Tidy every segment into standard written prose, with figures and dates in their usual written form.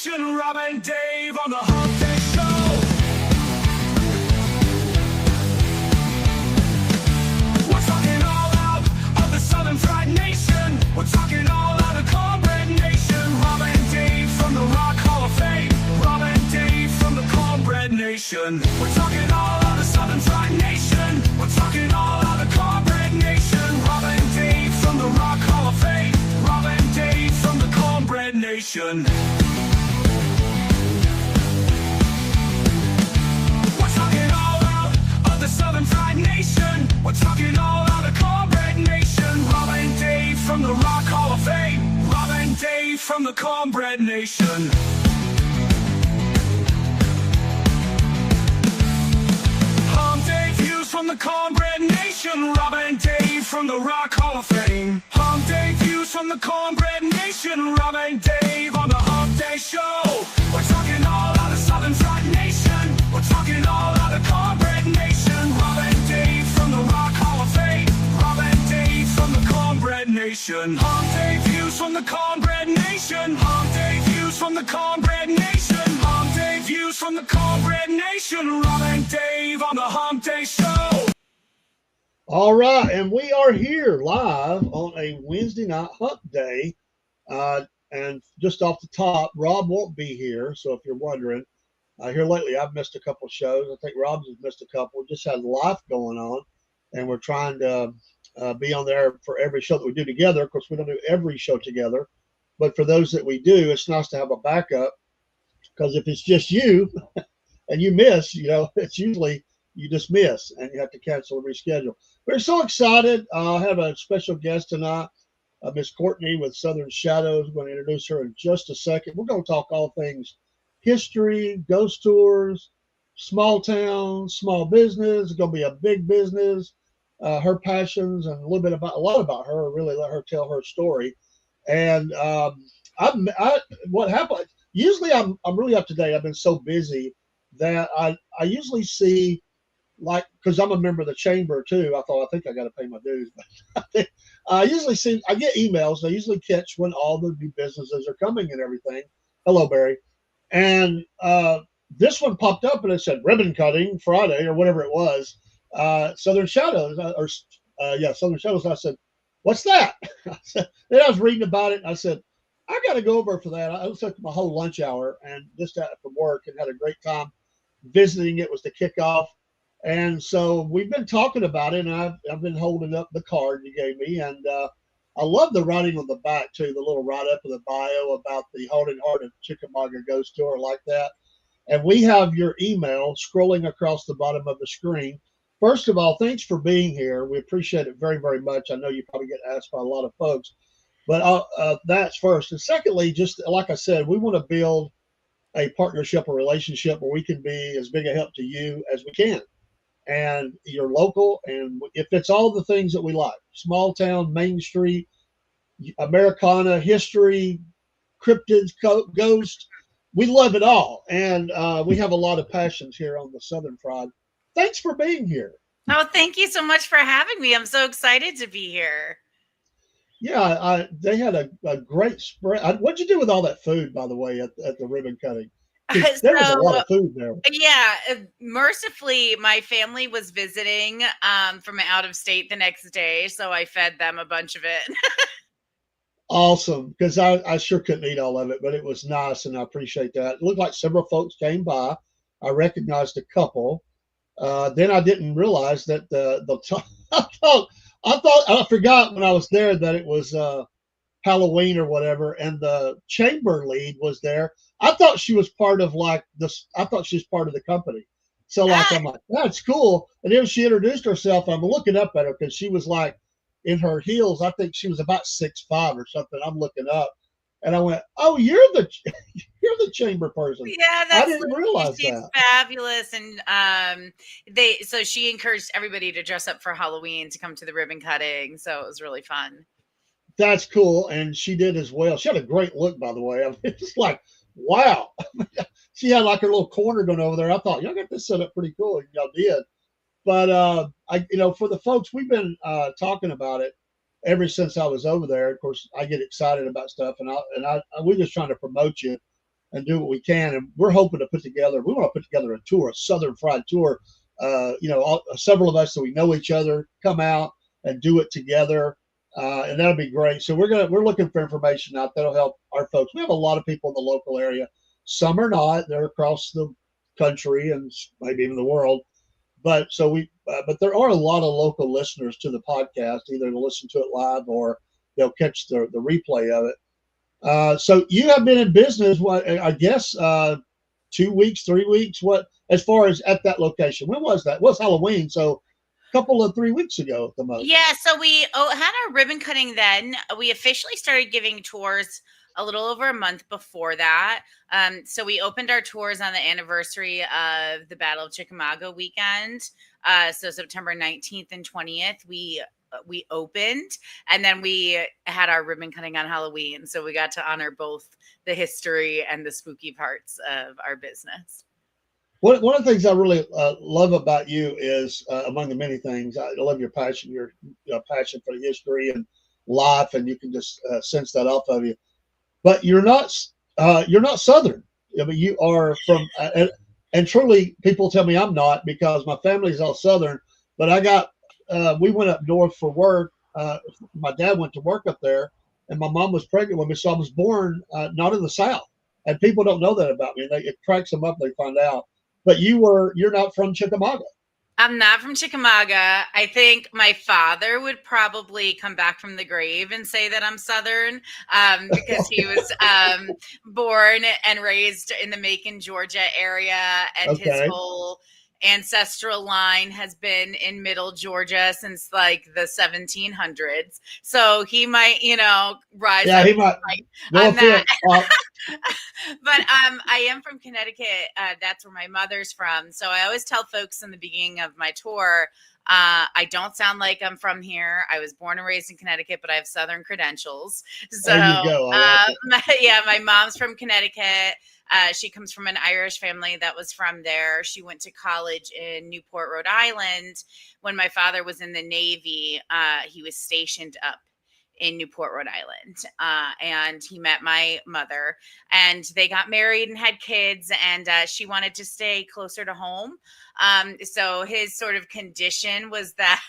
Nation, Rob and Dave on the Humpday Show. We're talking all out of the Southern Fried Nation. We're talking all out of Cornbread Nation. Rob and Dave from the Rock Hall of Fame. Rob and Dave from the Cornbread Nation. We're talking all out of Southern Fried Nation. We're talking all out of Cornbread Nation. Rob and Dave from the Rock Hall of Fame. Rob and Dave from the Cornbread Nation. We're talking all out of the Southern Fried Nation. We're talking all out of Cornbread Nation. Rob and Dave from the Rock Hall of Fame. Rob and Dave from the Cornbread Nation. Humpday views from the Cornbread Nation. Rob and Dave from the Rock Hall of Fame. Humpday views from the Cornbread Nation. Rob and Dave on the Humpday Show. We're talking all out of Southern Fried Nation. We're talking all out of Cornbread Nation. Rob and Dave from the Rock Hall of Fame. Rob and Dave from the Cornbread Nation. Humpday views from the Cornbread Nation. Humpday views from the Cornbread Nation. Humpday views from the Cornbread Nation. Rob and Dave on the Humpday Show. All right, and we are here live on a Wednesday night hump day. And just off the top, Rob won't be here. So if you're wondering, here lately I've missed a couple shows. I think Rob's has missed a couple. We just had life going on, and we're trying to be on there for every show that we do together. Of course, we don't do every show together, but for those that we do, it's nice to have a backup, because if it's just you and you miss, it's usually you just miss and you have to cancel and reschedule. We're so excited. I have a special guest tonight, Miss Courtney with Southern Shadows. We're going to introduce her in just a second. We're going to talk all things history, ghost tours, small town, small business. It's going to be a big business, her passions, and a lot about her. Really let her tell her story. And what happened? Usually, I'm really up to date. I've been so busy that I usually see, like, because I'm a member of the chamber too. I think I got to pay my dues, but I usually see, I get emails. I usually catch when all the new businesses are coming and everything. Hello, Barry. And this one popped up and it said ribbon cutting Friday or whatever it was. Southern Shadows, Southern Shadows. And I said, what's that? Then I was reading about it and I said, I got to go over for that. I took my whole lunch hour and just got from work and had a great time visiting. It was the kickoff. And so we've been talking about it, and I've been holding up the card you gave me, and I love the writing on the back too, the little write-up of the bio about the Haunted Heart of Chickamauga Ghost Tour, like that. And we have your email scrolling across the bottom of the screen. First of all, thanks for being here. We appreciate it very, very much. I know you probably get asked by a lot of folks, but that's first. And secondly, just like I said, we want to build a partnership or relationship where we can be as big a help to you as we can. And you're local, and if it's all the things that we like, small town, Main Street, Americana, history, cryptids, ghosts, we love it all. And we have a lot of passions here on the Southern Fried. Thanks for being here. Oh, thank you so much for having me. I'm so excited to be here. Yeah, they had a great spread. What'd you do with all that food, by the way, at the ribbon cutting? There was a lot of food there. Yeah, mercifully, my family was visiting from out of state the next day, so I fed them a bunch of it. Awesome, because I sure couldn't eat all of it, but it was nice, and I appreciate that. It looked like several folks came by. I recognized a couple. Then I didn't realize that I forgot when I was there that it was Halloween or whatever, and the chamber lead was there. I thought she was part of I thought she was part of the company. So I'm like, that's cool. And then she introduced herself. I'm looking up at her because she was like in her heels. I think she was about 6'5" or something. I'm looking up and I went, oh, you're the chamber person. Yeah, I didn't realize she's that. Fabulous. And so she encouraged everybody to dress up for Halloween to come to the ribbon cutting. So it was really fun. That's cool. And she did as well. She had a great look, by the way. I mean, it's like, wow. She had like her little corner going over there. I thought, y'all got this set up pretty cool. Y'all did. But for the folks, we've been talking about it ever since I was over there. Of course, I get excited about stuff, and we're just trying to promote you and do what we can. And we're hoping to we want to put together a tour, a Southern Fried tour. Several of us that we know each other come out and do it together. And that'll be great. So we're looking for information out that'll help our folks. We have a lot of people in the local area. Some are not; they're across the country and maybe even the world. But but there are a lot of local listeners to the podcast, either to listen to it live or they'll catch the replay of it. So you have been in business, I guess, 2 weeks, 3 weeks. What as far as at that location? When was that? It was Halloween, so a couple of 3 weeks ago at the most. Yeah, so we had our ribbon cutting then. We officially started giving tours a little over a month before that. So we opened our tours on the anniversary of the Battle of Chickamauga weekend. So September 19th and 20th, we opened, and then we had our ribbon cutting on Halloween. So we got to honor both the history and the spooky parts of our business. One of the things I really love about you is, among the many things, I love your passion passion for the history and life, and you can just sense that off of you. But you're not Southern. I mean, you are from, and truly, people tell me I'm not because my family's all Southern. But we went up north for work. My dad went to work up there, and my mom was pregnant with me, so I was born not in the South. And people don't know that about me. It cracks them up. They find out. But you're not from Chickamauga. I'm not from Chickamauga. I think my father would probably come back from the grave and say that I'm Southern because he was born and raised in the Macon, Georgia area, and his whole ancestral line has been in Middle Georgia since like the 1700s. So he might, rise up. He might. On that. But I am from Connecticut. That's where my mother's from. So I always tell folks in the beginning of my tour, I don't sound like I'm from here. I was born and raised in Connecticut, but I have Southern credentials. So there you go. my mom's from Connecticut. She comes from an Irish family that was from there. She went to college in Newport, Rhode Island. When my father was in the Navy, he was stationed up in Newport, Rhode Island. And he met my mother, and they got married and had kids, and she wanted to stay closer to home. So his sort of condition was that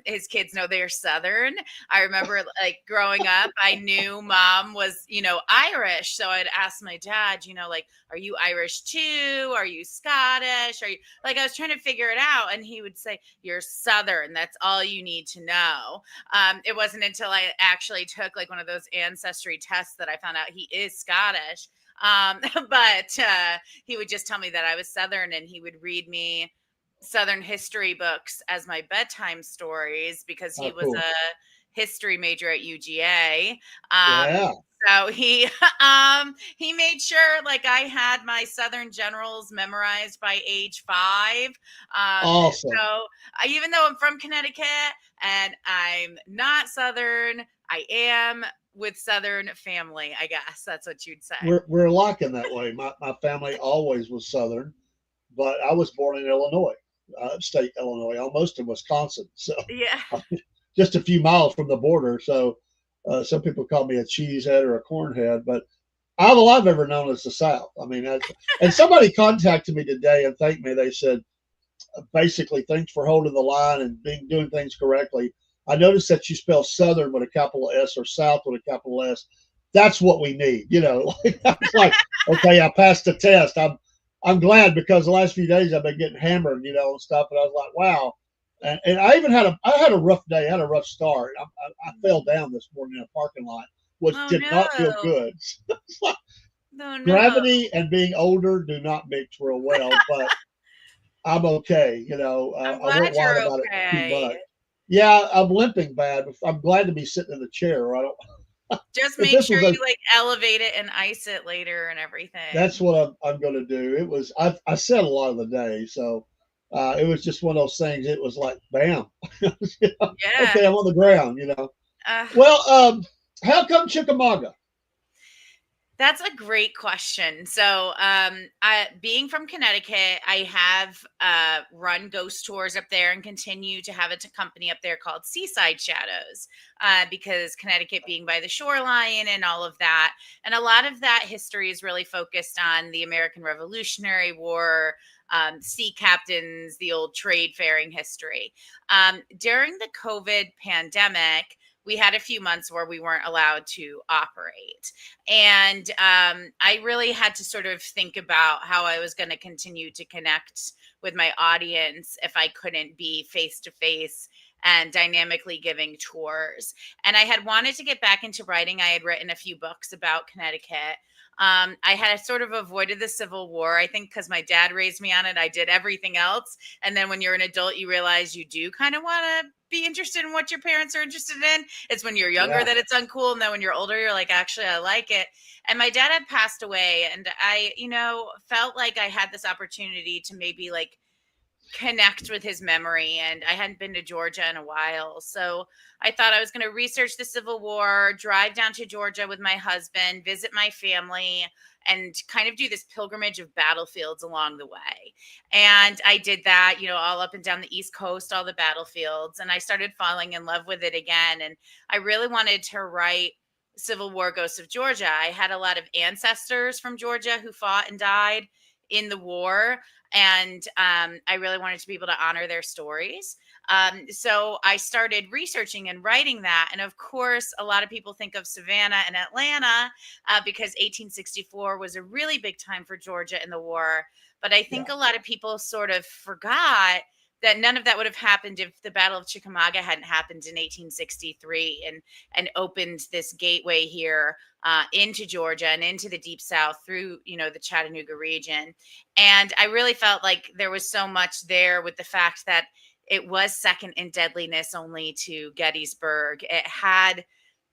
his kids know they're Southern. I remember like growing up, I knew mom was, Irish. So I'd ask my dad, are you Irish too? Are you Scottish? Are you I was trying to figure it out. And he would say, you're Southern. That's all you need to know. It wasn't until I actually took like one of those ancestry tests that I found out he is Scottish. But he would just tell me that I was Southern, and he would read me Southern history books as my bedtime stories because he was a history major at UGA. So he made sure like I had my Southern generals memorized by age 5. Awesome. So even though I'm from Connecticut and I'm not Southern, I am with Southern family, I guess that's what you'd say. We're alike in that way. My family always was Southern, but I was born in Illinois, upstate Illinois, almost in Wisconsin. So yeah, just a few miles from the border. So some people call me a cheesehead or a cornhead, but all I've ever known is the South. I mean, and somebody contacted me today and thanked me. They said, basically, thanks for holding the line and doing things correctly. I noticed that you spell Southern with a capital S or South with a capital S. That's what we need, I was like, okay, I passed the test. I'm glad because the last few days I've been getting hammered, and stuff. And I was like, wow. And I even had a rough day. I had a rough start. I fell down this morning in a parking lot, which did not feel good. Gravity and being older do not mix real well, but I'm okay. I'm I glad won't whine about it too much. Yeah, I'm limping bad. I'm glad to be sitting in the chair. I don't. Just make sure you like elevate it and ice it later and everything. That's what I'm going to do. It was I said a lot of the day, so it was just one of those things. It was like bam. Yeah. Okay, I'm on the ground. Well, how come Chickamauga? That's a great question. So, being from Connecticut, I have run ghost tours up there and continue to have a company up there called Seaside Shadows, because Connecticut being by the shoreline and all of that. And a lot of that history is really focused on the American Revolutionary War, sea captains, the old trade faring history. During the COVID pandemic, we had a few months where we weren't allowed to operate. And I really had to sort of think about how I was going to continue to connect with my audience if I couldn't be face to face and dynamically giving tours. And I had wanted to get back into writing. I had written a few books about Connecticut. I had sort of avoided the Civil War, I think, because my dad raised me on it. I did everything else. And then when you're an adult, you realize you do kind of want to be interested in what your parents are interested in. It's when you're younger that it's uncool. And then when you're older, you're like, actually, I like it. And my dad had passed away. And I, felt like I had this opportunity to maybe like connect with his memory. And I hadn't been to Georgia in a while. So I thought I was going to research the Civil War, drive down to Georgia with my husband, visit my family, and kind of do this pilgrimage of battlefields along the way. And I did that, all up and down the East Coast, all the battlefields. And I started falling in love with it again. And I really wanted to write Civil War Ghosts of Georgia. I had a lot of ancestors from Georgia who fought and died in the war. And I really wanted to be able to honor their stories. So I started researching and writing that. And of course, a lot of people think of Savannah and Atlanta because 1864 was a really big time for Georgia in the war. But I think a lot of people sort of forgot that none of that would have happened if the Battle of Chickamauga hadn't happened in 1863 and opened this gateway here into Georgia and into the Deep South through, the Chattanooga region. And I really felt like there was so much there with the fact that it was second in deadliness only to Gettysburg. It had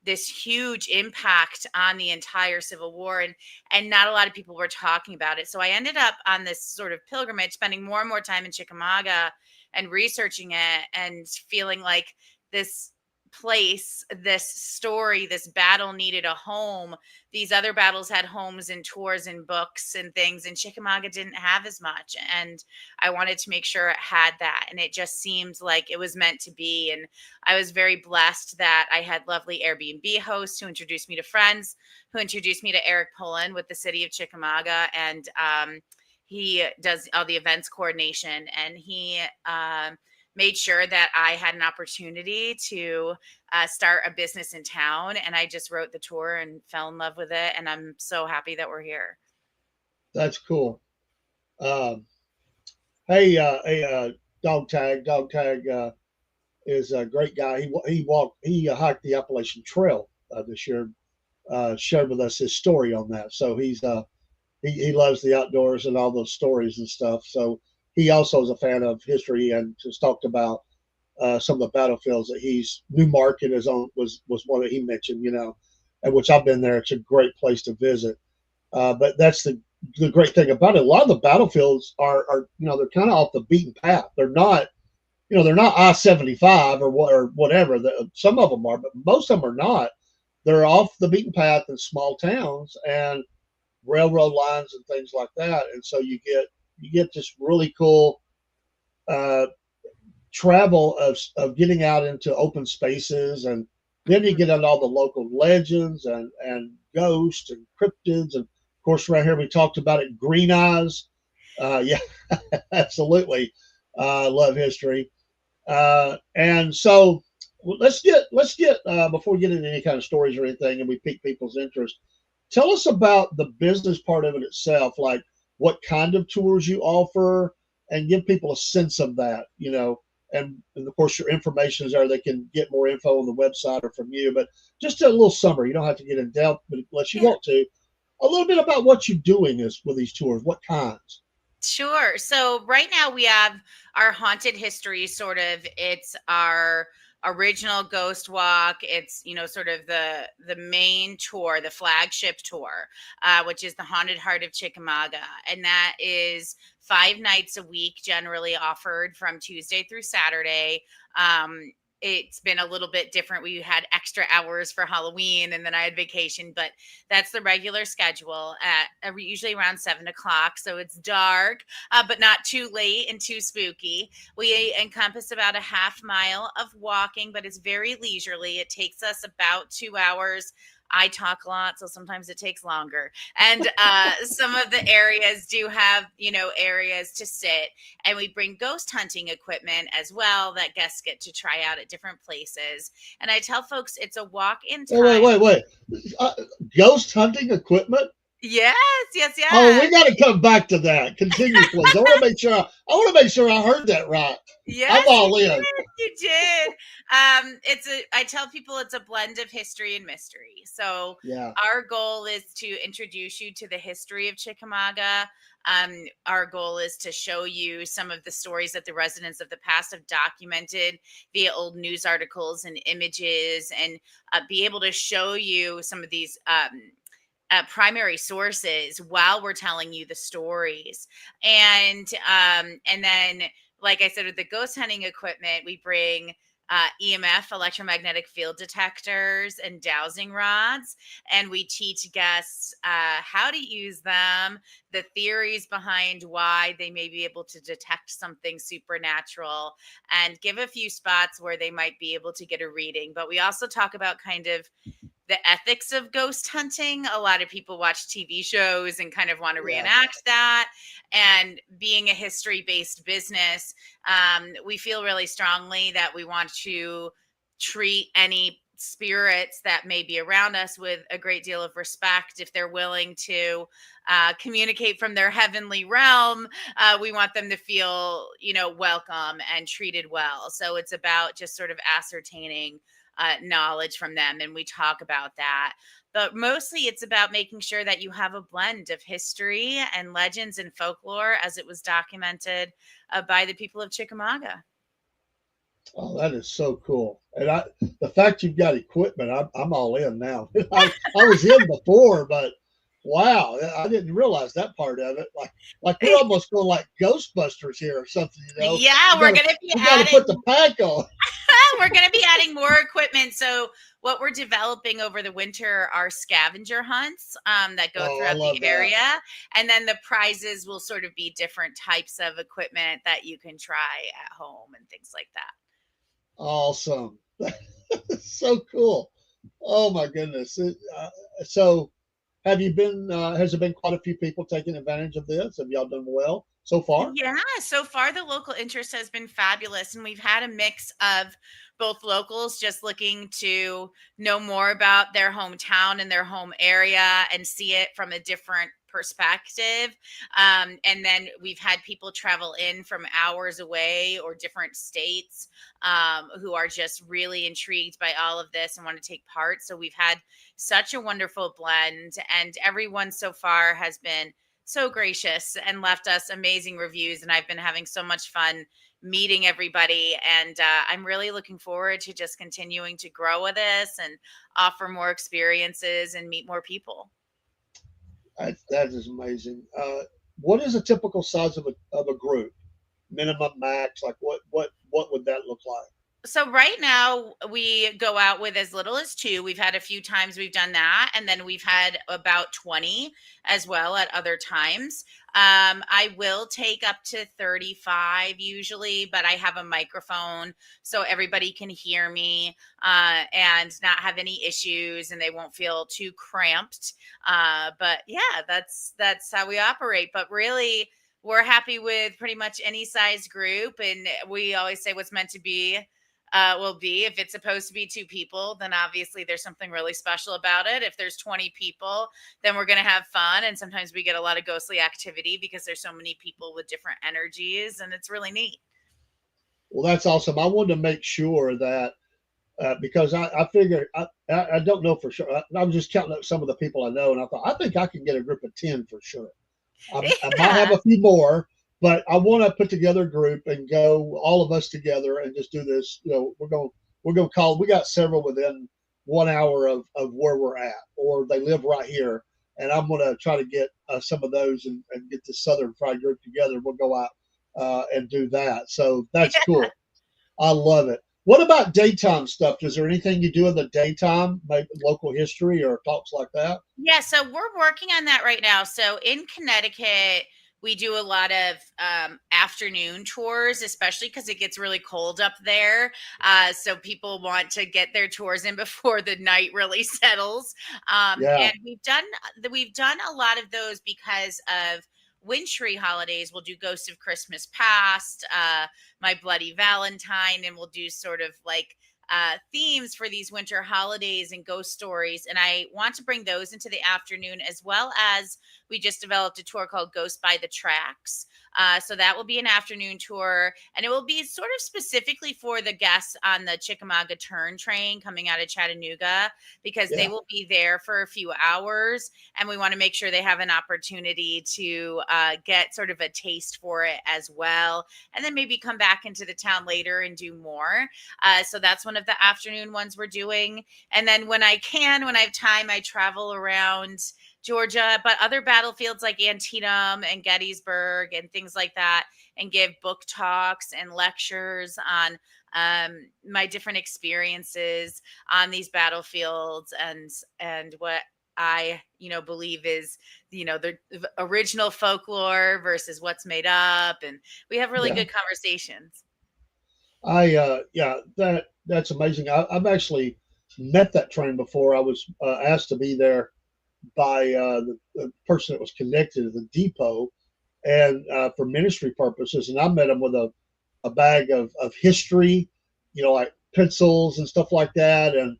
this huge impact on the entire Civil War, and not a lot of people were talking about it. So I ended up on this sort of pilgrimage, spending more and more time in Chickamauga and researching it and feeling like this place, this story, this battle needed a home. These other battles had homes and tours and books and things, and Chickamauga didn't have as much. And I wanted to make sure it had that. And it just seemed like it was meant to be. And I was very blessed that I had lovely Airbnb hosts who introduced me to friends, who introduced me to Eric Pullen with the city of Chickamauga. And he does all the events coordination, and he made sure that I had an opportunity to start a business in town. And I just wrote the tour and fell in love with it. And I'm so happy that we're here. That's cool. Hey, Dog Tag. Dog Tag is a great guy. He hiked the Appalachian Trail this year. Shared with us his story on that. So he loves the outdoors and all those stories and stuff. So he also is a fan of history and just talked about some of the battlefields that Newmarket was one that he mentioned, and which I've been there. It's a great place to visit. But that's the great thing about it. A lot of the battlefields are they're kind of off the beaten path. They're not, they're not I-75 or whatever. Some of them are, but most of them are not. They're off the beaten path in small towns and railroad lines and things like that. And so you get this really cool travel of getting out into open spaces, and then you get into all the local legends and ghosts and cryptids. And of course, right here we talked about it, green eyes. Yeah, absolutely. Love history. And so let's get before we get into any kind of stories or anything, and we pique people's interest. Tell us about the business part of it itself, like what kind of tours you offer, and give people a sense of that, and of course your information is there. They can get more info on the website or from you, but just a little summary. You don't have to get in depth, but unless you want to, a little bit about what you're doing with these tours, what kinds. Sure. So right now we have our haunted history sort of. It's our original ghost walk. It's sort of the main tour, the flagship tour, which is the Haunted Heart of Chickamauga, and that is 5 nights a week, generally offered from Tuesday through Saturday. it's been a little bit different. We had extra hours for Halloween, and then I had vacation, but that's the regular schedule at usually around 7 o'clock. So it's dark, but not too late and too spooky. We encompass about a half mile of walking, but it's very leisurely. It takes us about 2 hours. I talk a lot, so sometimes it takes longer. And some of the areas do have, areas to sit. And we bring ghost hunting equipment as well that guests get to try out at different places. And I tell folks it's a walk in time. Wait. Ghost hunting equipment? Yes, yes, Oh, we yes. got to come back to that. Continue, please. I want to make sure. I want to make sure I heard that right. I'm Yes, all in. you did. I tell people it's a blend of history and mystery. So Yeah. our goal is to introduce you to the history of Chickamauga. Our goal is to show you some of the stories that the residents of the past have documented via old news articles and images, and be able to show you some of these primary sources while we're telling you the stories. And then, like I said, with the ghost hunting equipment, we bring EMF, electromagnetic field detectors, and dowsing rods. And we teach guests how to use them, the theories behind why they may be able to detect something supernatural, and give a few spots where they might be able to get a reading. But we also talk about kind of the ethics of ghost hunting. A lot of people watch TV shows and kind of want to reenact that. And being a history-based business, we feel really strongly that we want to treat any spirits that may be around us with a great deal of respect. If they're willing to communicate from their heavenly realm, we want them to feel, welcome and treated well. So it's about just sort of ascertaining knowledge from them, and we talk about that. But mostly it's about making sure that you have a blend of history and legends and folklore as it was documented by the people of Chickamauga. Oh, that is so cool. And the fact you've got equipment, I'm all in now. I was in before, but wow, I didn't realize that part of it. Like we're almost going like Ghostbusters here or something, Yeah, we're going to be we got to adding put the pack on. we're going to be adding more equipment. So what we're developing over the winter are scavenger hunts that go Oh, I throughout love the that. area. And then the prizes will sort of be different types of equipment that you can try at home and things like that. Awesome. So cool. Oh my goodness. So have you been, has there been quite a few people taking advantage of this? Have y'all done well so far? Yeah, so far the local interest has been fabulous, and we've had a mix of both locals just looking to know more about their hometown and their home area and see it from a different perspective. And then we've had people travel in from hours away or different states who are just really intrigued by all of this and want to take part. So we've had such a wonderful blend, and everyone so far has been so gracious and left us amazing reviews. And I've been having so much fun meeting everybody. And I'm really looking forward to just continuing to grow with this and offer more experiences and meet more people. That is amazing. What is a typical size of a group? Minimum, max? Like what would that look like? So right now we go out with as little as 2. We've had a few times we've done that, and then we've had about 20 as well at other times. I will take up to 35 usually, but I have a microphone so everybody can hear me and not have any issues, and they won't feel too cramped. But yeah, that's how we operate. But really, we're happy with pretty much any size group, and we always say what's meant to be will be. If it's supposed to be 2 people, then obviously there's something really special about it. If there's 20 people, then we're going to have fun. And sometimes we get a lot of ghostly activity because there's so many people with different energies, and it's really neat. Well, that's awesome. I wanted to make sure that because I figured I don't know for sure. I was just counting up some of the people I know, and I thought I think I can get a group of 10 for sure. I might have Yeah. a few more, but I want to put together a group and go all of us together and just do this. We're going to call. We got several within 1 hour of where we're at, or they live right here, and I'm going to try to get some of those and get the Southern Fried group together. We'll go out and do that. So that's Yeah. cool. I love it. What about daytime stuff? Is there anything you do in the daytime, maybe local history or talks like that? Yeah, so we're working on that right now. So in Connecticut, we do a lot of afternoon tours, especially because it gets really cold up there. So people want to get their tours in before the night really settles. Yeah, And we've done a lot of those because of wintry holidays. We'll do Ghost of Christmas Past, My Bloody Valentine, and we'll do sort of like themes for these winter holidays and ghost stories. And I want to bring those into the afternoon, as well as we just developed a tour called Ghost by the Tracks. So that will be an afternoon tour, and it will be sort of specifically for the guests on the Chickamauga Turn train coming out of Chattanooga, because they yeah. will be there for a few hours, and we want to make sure they have an opportunity to get sort of a taste for it as well, and then maybe come back into the town later and do more. So that's one of the afternoon ones we're doing. And then when I have time, I travel around Georgia, but other battlefields like Antietam and Gettysburg and things like that, and give book talks and lectures on my different experiences on these battlefields, and what I believe is the original folklore versus what's made up, and we have really Yeah. good conversations. Yeah, that's amazing. I've actually met that train before. I was asked to be there by the person that was connected to the depot, and for ministry purposes. And I met him with a bag of history, like pencils and stuff like that, and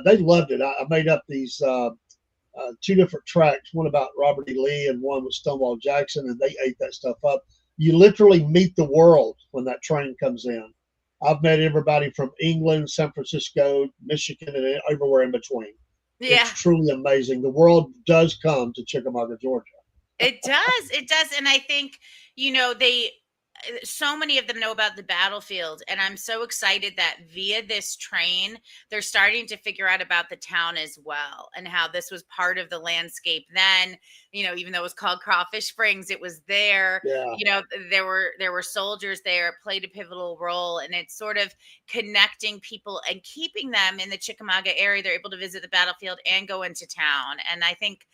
they loved it. I made up these two different tracks, one about Robert E. Lee and one with Stonewall Jackson, and they ate that stuff up. You literally meet the world when that train comes in. I've met everybody from England, San Francisco, Michigan, and everywhere in between. Yeah. It's truly amazing. The world does come to Chickamauga, Georgia. It does. It does. And I think, they so many of them know about the battlefield, and I'm so excited that via this train they're starting to figure out about the town as well, and how this was part of the landscape then. Even though it was called Crawfish Springs, it was there. Yeah, There were soldiers there. It played a pivotal role, and it's sort of connecting people and keeping them in the Chickamauga area. They're able to visit the battlefield and go into town. And I think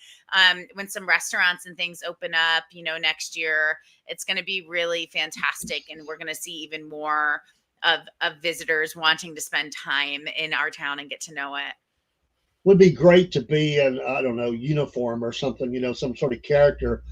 when some restaurants and things open up next year, it's going to be really fantastic, and we're going to see even more of visitors wanting to spend time in our town and get to know it. would be great to be in, I don't know, uniform or something, some sort of character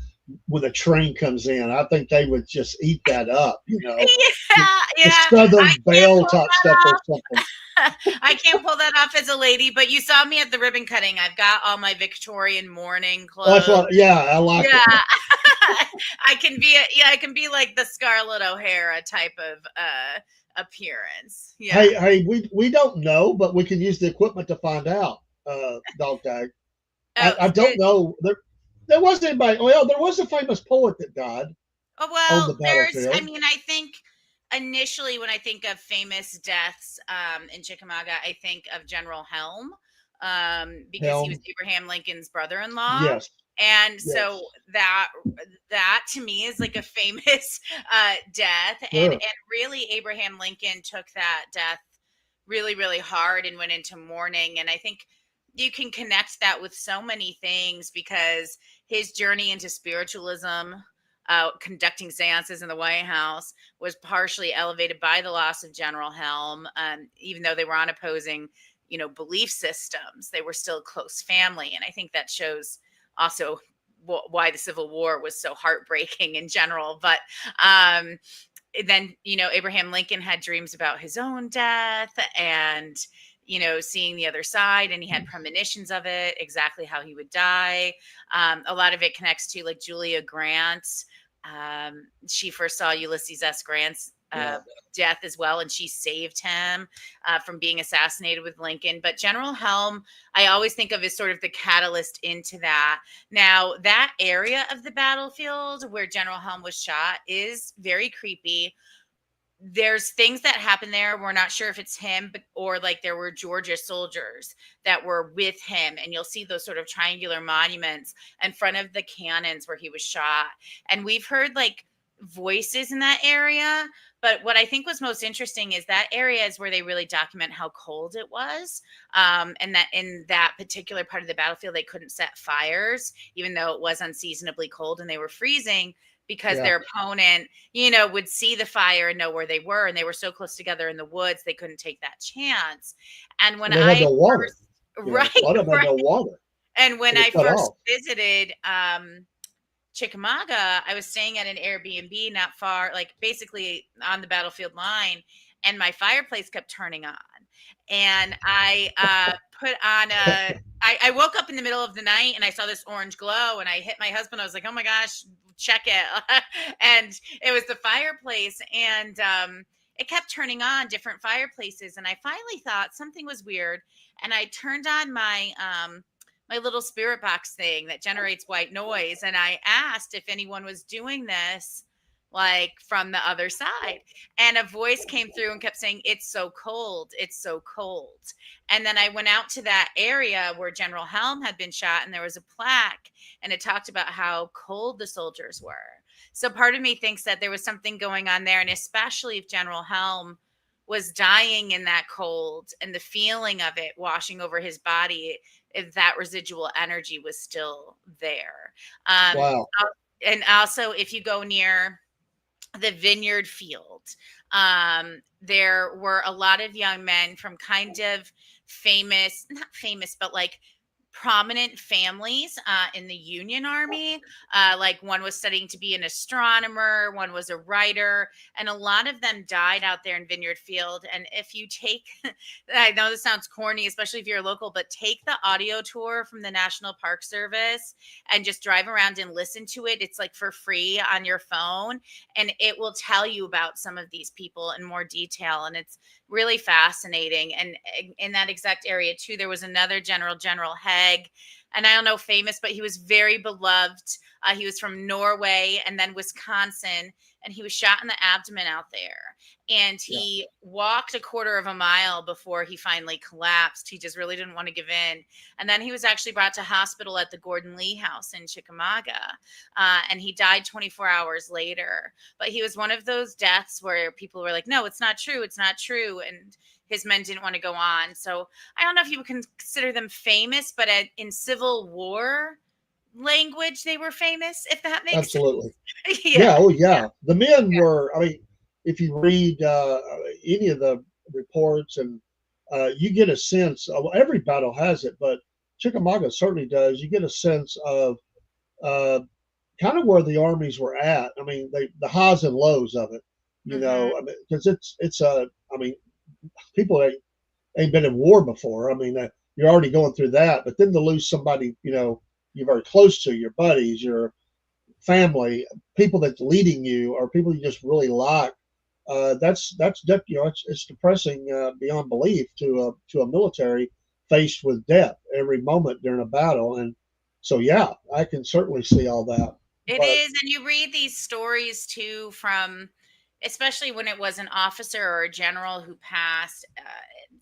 when a train comes in. I think they would just eat that up, the, Yeah, the yeah. Southern I can't Belle pull type stuff that or something. off. I can't pull that off as a lady, but you saw me at the ribbon cutting. I've got all my Victorian mourning That's clothes. what, yeah, I like Yeah. it. I can be like the Scarlett O'Hara type of appearance. Yeah. Hey, we don't know, but we can use the equipment to find out. Dog tag. Oh, I don't know. There wasn't anybody. Well, there was a famous poet that died oh, on the well, I battlefield. mean, I think initially when I think of famous deaths in Chickamauga, I think of General Helm, because he was Helm, Abraham Lincoln's brother-in-law. yes, And yes, so that to me is like a famous death. And sure. really Abraham Lincoln took that death really, really hard and went into mourning. And I think you can connect that with so many things, because his journey into spiritualism, conducting seances in the White House, was partially elevated by the loss of General Helm. Even though they were on opposing, belief systems, they were still a close family. And I think that shows also why the Civil War was so heartbreaking in general. But then Abraham Lincoln had dreams about his own death, and seeing the other side, and he had premonitions of it, exactly how he would die. A lot of it connects to like Julia Grant. She first saw Ulysses S. Grant's Yeah. death as well, and she saved him from being assassinated with Lincoln. But General Helm, I always think of as sort of the catalyst into that. Now, that area of the battlefield where General Helm was shot is very creepy. There's things that happen there. We're not sure if it's him, or like there were Georgia soldiers that were with him. And you'll see those sort of triangular monuments in front of the cannons where he was shot. And we've heard like voices in that area. But what I think was most interesting is that area is where they really document how cold it was. And that in that particular part of the battlefield, they couldn't set fires, even though it was unseasonably cold and they were freezing, because Yeah. their opponent, would see the fire and know where they were. And they were so close together in the woods, they couldn't take that chance. And when And they had I no water. first, You know, right, a lot of them had right. no water. And when It was I cut first off. visited, Chickamauga, I was staying at an Airbnb not far, like basically on the battlefield line, and my fireplace kept turning on. And I put on I woke up in the middle of the night and I saw this orange glow and I hit my husband. I was like, oh my gosh, check it. And it was the fireplace. And it kept turning on different fireplaces. And I finally thought something was weird. And I turned on my little spirit box thing that generates white noise. And I asked if anyone was doing this like from the other side. And a voice came through and kept saying, it's so cold. It's so cold. And then I went out to that area where General Helm had been shot, and there was a plaque, and it talked about how cold the soldiers were. So part of me thinks that there was something going on there. And especially if General Helm was dying in that cold and the feeling of it washing over his body, if that residual energy was still there. Wow. And also, if you go near the vineyard field, there were a lot of young men from kind of famous, not famous, but like prominent families in the Union Army. Like one was studying to be an astronomer, one was a writer, and a lot of them died out there in Vineyard Field. And if you take, I know this sounds corny, especially if you're local, but take the audio tour from the National Park Service and just drive around and listen to it. It's like for free on your phone, and it will tell you about some of these people in more detail. And it's really fascinating. And in that exact area too, there was another General Haig, and I don't know famous, but he was very beloved. He was from Norway and then Wisconsin, and he was shot in the abdomen out there. And he walked a quarter of a mile before he finally collapsed. He just really didn't want to give in. And then he was actually brought to hospital at the Gordon Lee House in Chickamauga, and he died 24 hours later. But he was one of those deaths where people were like, no, it's not true. It's not true. And his men didn't want to go on. So I don't know if you would consider them famous, but in Civil War language, they were famous, if that makes Absolutely. sense. Yeah. Oh, yeah. The men were, I mean, if you read any of the reports, and you get a sense of, every battle has it, but Chickamauga certainly does. You get a sense of kind of where the armies were at. I mean, the highs and lows of it, you know, I mean, because I mean, people ain't been in war before. I mean, you're already going through that, but then to lose somebody, you know, you're very close to, your buddies, your family, people that's leading you, or people you just really like. That's you know, it's depressing beyond belief to a military faced with death every moment during a battle. And so, yeah, I can certainly see all that. It But is. And you read these stories too from, especially when it was an officer or a general who passed,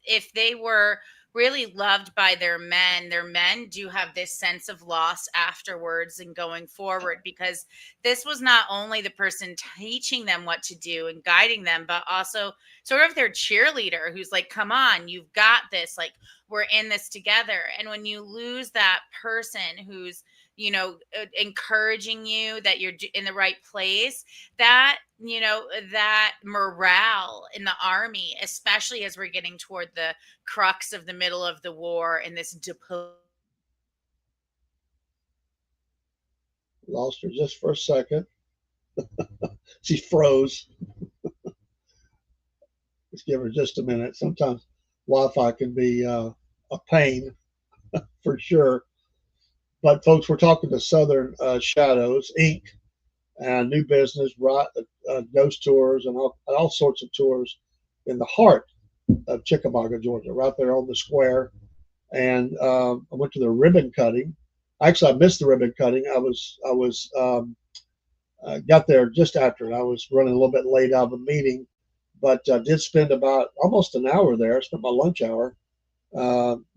if they were really loved by their men do have this sense of loss afterwards and going forward, because this was not only the person teaching them what to do and guiding them, but also sort of their cheerleader who's like, come on, you've got this, like, we're in this together. And when you lose that person who's, encouraging you that you're in the right place, that, that morale in the army, especially as we're getting toward the crux of the middle of the war in this lost her just for a second. She froze. Let's give her just a minute. Sometimes Wi-Fi can be a pain for sure. But folks, we're talking to Southern Shadows Inc. and new business, ghost tours, and all sorts of tours in the heart of Chickamauga, Georgia, right there on the square. And I went to the ribbon cutting. Actually, I missed the ribbon cutting. I got there just after it. I was running a little bit late out of a meeting, but I did spend about almost an hour there. I spent my lunch hour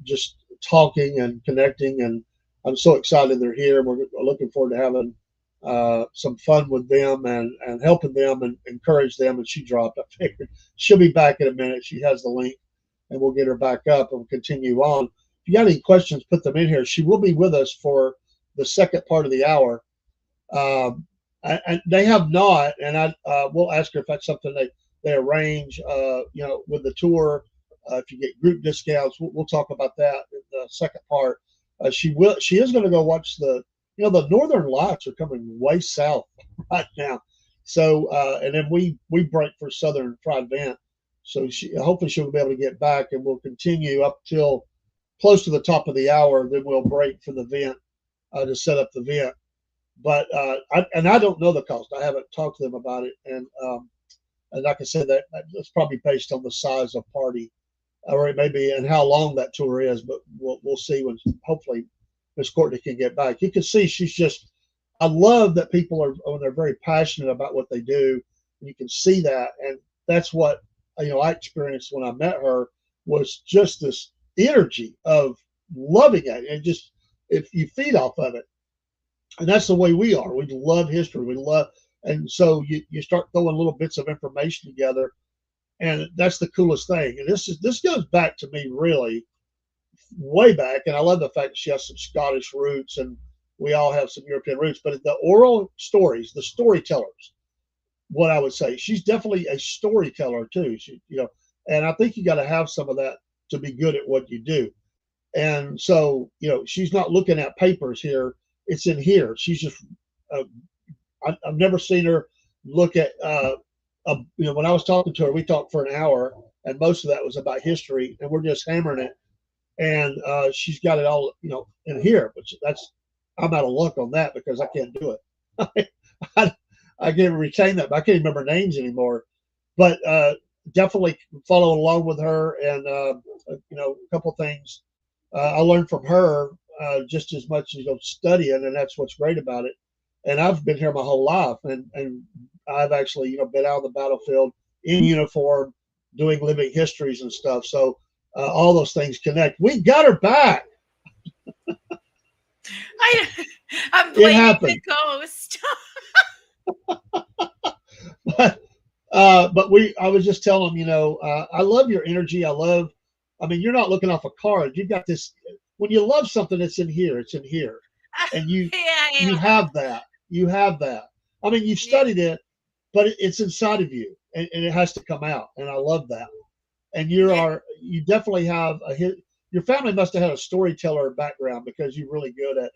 just talking and connecting, and I'm so excited they're here. We're looking forward to having some fun with them and helping them and encourage them. And she dropped. I figured she'll be back in a minute. She has the link, and we'll get her back up and we'll continue on. If you got any questions, put them in here. She will be with us for the second part of the hour. And they have not, and I will ask her if that's something they arrange. With the tour, if you get group discounts, we'll talk about that in the second part. She is going to go watch the Northern Lights are coming way south right now. So and then we break for Southern Fried Vent. So hopefully she'll be able to get back, and we'll continue up till close to the top of the hour. Then we'll break for the vent to set up the vent. But I don't know the cost. I haven't talked to them about it, and like I said, that's probably based on the size of party, or it may be, and how long that tour is. But we'll see when hopefully Miss Courtney can get back. You can see she's just. I love that people are when they're very passionate about what they do. You can see that, and that's what I experienced when I met her, was just this energy of loving it, and just if you feed off of it. And that's the way we are. We love history. And so you start throwing little bits of information together, and that's the coolest thing. And this goes back to me really way back. And I love the fact that she has some Scottish roots, and we all have some European roots. But the oral stories, the storytellers, what I would say, she's definitely a storyteller too. And I think you got to have some of that to be good at what you do. And so she's not looking at papers here. It's in here. She's just, I've never seen her look at, when I was talking to her, we talked for an hour, and most of that was about history, and we're just hammering it. And she's got it all, in here, which I'm out of luck on that because I can't do it. I can't retain that, but I can't remember names anymore. But definitely following along with her, and, a couple things I learned from her. Just as much as studying, and that's what's great about it. And I've been here my whole life, and I've actually been out on the battlefield in uniform, doing living histories and stuff. So all those things connect. We got her back. I'm blaming the ghost. But I was just telling them, I love your energy. You're not looking off a card. You've got this. When you love something, it's in here. It's in here, and you have that. You have that. You've studied it, but it's inside of you, and it has to come out. And I love that. And you definitely have your family must have had a storyteller background, because you're really good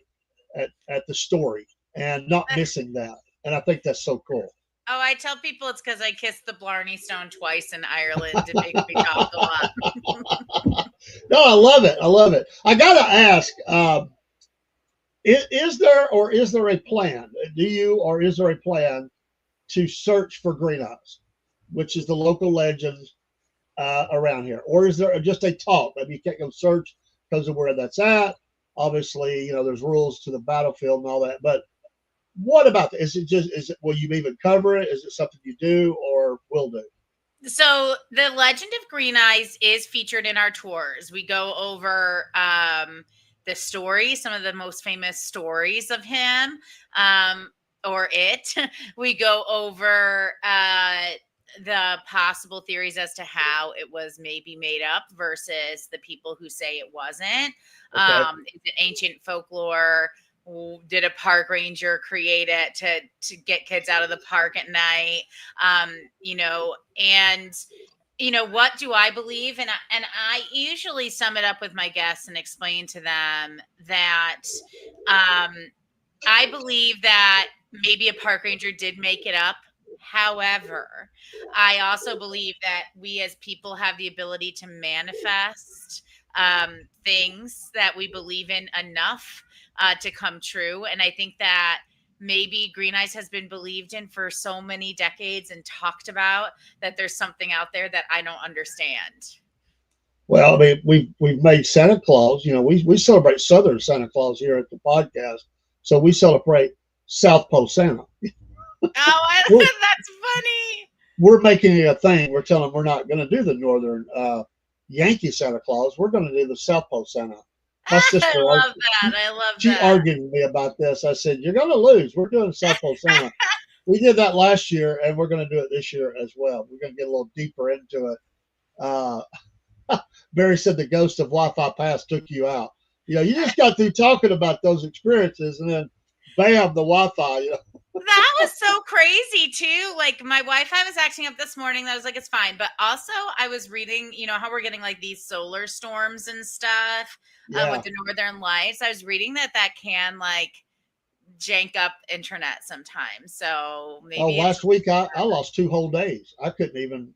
at the story and not missing that. And I think that's so cool. Oh, I tell people it's because I kissed the Blarney Stone twice in Ireland. It makes me talk a lot. No, I love it. I love it. I got to ask, is there a plan? Is there a plan to search for Green Eyes, which is the local legend around here? Or is there just a talk? Maybe you can't go search because of where that's at. Obviously, there's rules to the battlefield and all that, but what about that? Will you even cover it? Is it something you do or will do? So the legend of Green Eyes is featured in our tours. We go over the stories, some of the most famous stories of him or it. We go over the possible theories as to how it was maybe made up versus the people who say it wasn't. Okay. Is it ancient folklore? Did a park ranger create it to get kids out of the park at night? What do I believe? And I usually sum it up with my guests and explain to them that I believe that maybe a park ranger did make it up. However, I also believe that we as people have the ability to manifest things that we believe in enough to come true. And I think that maybe Green Eyes has been believed in for so many decades and talked about that there's something out there that I don't understand. Well, we've made Santa Claus. We celebrate Southern Santa Claus here at the podcast, so we celebrate South Pole Santa. That's funny. We're making it a thing. We're telling them we're not going to do the Northern Yankee Santa Claus. We're going to do the South Pole Santa. My I sister, love that. I love she that. argued with me about this. I said, "You're going to lose. We're doing South Pole Santa. We did that last year, and we're going to do it this year as well. We're going to get a little deeper into it." Uh, Barry said the ghost of Wi-Fi Pass took you out. You just got through talking about those experiences, and then bam, the Wi-Fi. That was so crazy too. Like my Wi-Fi was acting up this morning. I was like, it's fine. But also I was reading, how we're getting like these solar storms and stuff with Yeah. the northern lights. I was reading that can like jank up internet sometimes. So Oh, maybe it's last week I lost 2 whole days. I couldn't even.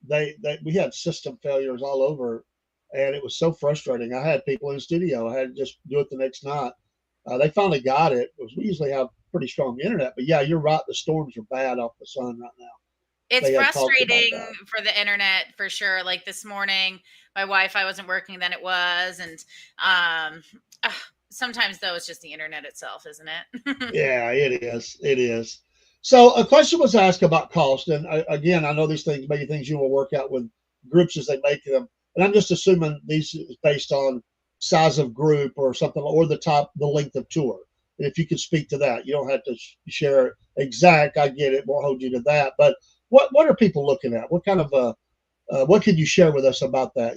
They we had system failures all over, and it was so frustrating. I had people in the studio. I had to just do it the next night. They finally got it. Because we usually have pretty strong internet, but yeah, you're right. The storms are bad off the sun right now. it's They had talked about frustrating that. for the internet for sure. Like this morning, my Wi-Fi wasn't working, then it was, and um, uh, sometimes though it's just the internet itself, isn't it? Yeah, it is. It is. So a question was asked about cost, and again, I know these things, maybe things you will work out with groups as they make them, and I'm just assuming these is based on size of group or something, or the length of tour. And if you could speak to that, you don't have to share exact. I get it. We'll hold you to that. But what are people looking at? What kind of what could you share with us about that?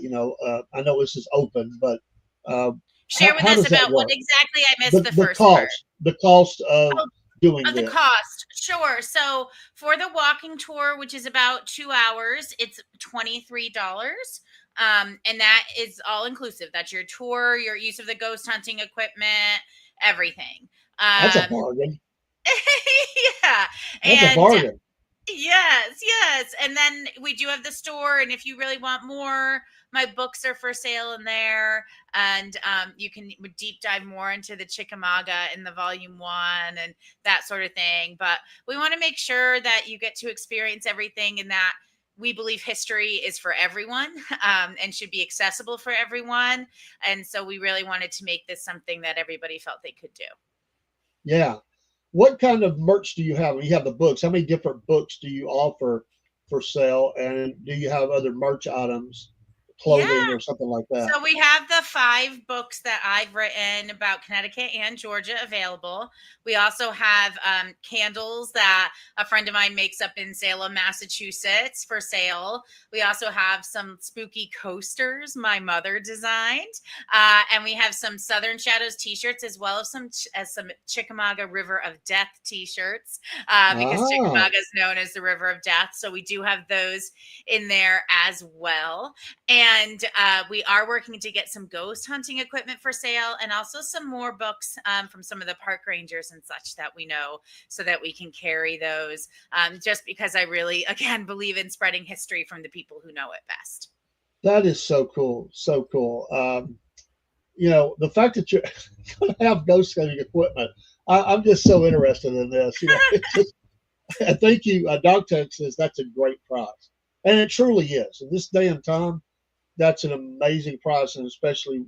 I know this is open, but uh, Share with how us does that about what work? exactly. I missed The the the first part. cost of Oh, doing of the this. cost, sure. So for the walking tour, which is about 2 hours, it's $23. And that is all inclusive. That's your tour, your use of the ghost hunting equipment, everything. That's a Um, bargain. yeah. That's a And bargain. yes, yes. And then we do have the store. And if you really want more, my books are for sale in there. And you can deep dive more into the Chickamauga in the volume 1 and that sort of thing. But we want to make sure that you get to experience everything and that we believe history is for everyone and should be accessible for everyone. And so we really wanted to make this something that everybody felt they could do. Yeah. What kind of merch do you have? You have the books. How many different books do you offer for sale? And do you have other merch items, Yeah. clothing or something like that? So we have the 5 books that I've written about Connecticut and Georgia available. We also have candles that a friend of mine makes up in Salem, Massachusetts for sale. We also have some spooky coasters my mother designed. And we have some Southern Shadows t-shirts as well as some Chickamauga River of Death t-shirts because Ah, Chickamauga is known as the River of Death. So we do have those in there as well. And we are working to get some ghost hunting equipment for sale and also some more books from some of the park rangers and such that we know so that we can carry those just because I really, again, believe in spreading history from the people who know it best. that is so cool. So cool. The fact that you're going to have ghost hunting equipment, I'm just so interested in this. It's just, thank you. Dog Tech says that's a great price. And it truly is. In this day and time, that's an amazing price, and especially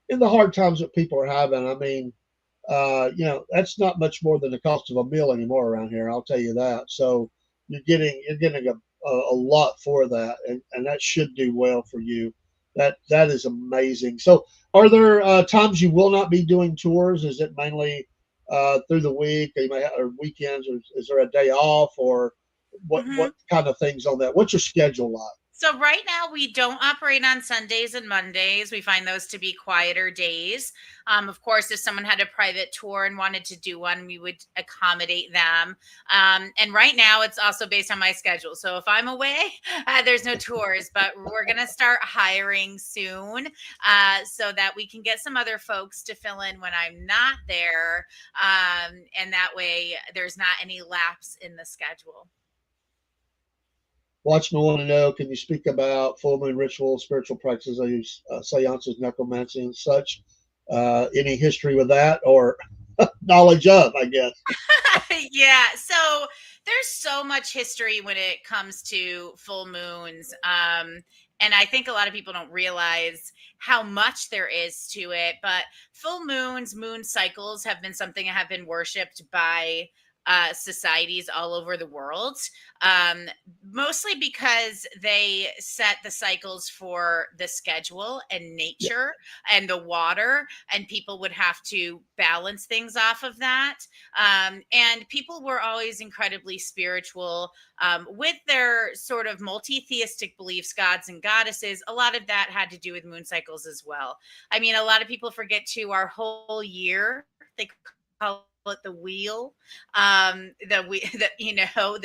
in the hard times that people are having. I mean, that's not much more than the cost of a meal anymore around here. I'll tell you that. So you're getting a lot for that, and that should do well for you. That is amazing. So, are there times you will not be doing tours? Is it mainly through the week, or weekends, or is there a day off, or what Mm-hmm. kind of things on that? What's your schedule like? So right now we don't operate on Sundays and Mondays. We find those to be quieter days. Of course, if someone had a private tour and wanted to do one, we would accommodate them. And right now it's also based on my schedule. So if I'm away, there's no tours, but we're going to start hiring soon so that we can get some other folks to fill in when I'm not there. And that way there's not any lapse in the schedule. Watchmen want to know, can you speak about full moon rituals, spiritual practices, I use seances, necromancy, and such? Any history with that or knowledge of, I guess? Yeah. So there's so much history when it comes to full moons. And I think a lot of people don't realize how much there is to it. But full moons, moon cycles have been something that have been worshipped by societies all over the world, mostly because they set the cycles for the schedule and Yeah. nature and the water, and people would have to balance things off of that. And people were always incredibly spiritual, with their sort of multi-theistic beliefs, gods and goddesses. A lot of that had to do with moon cycles as well. I mean, a lot of people forget too, our whole year, they call it the wheel, the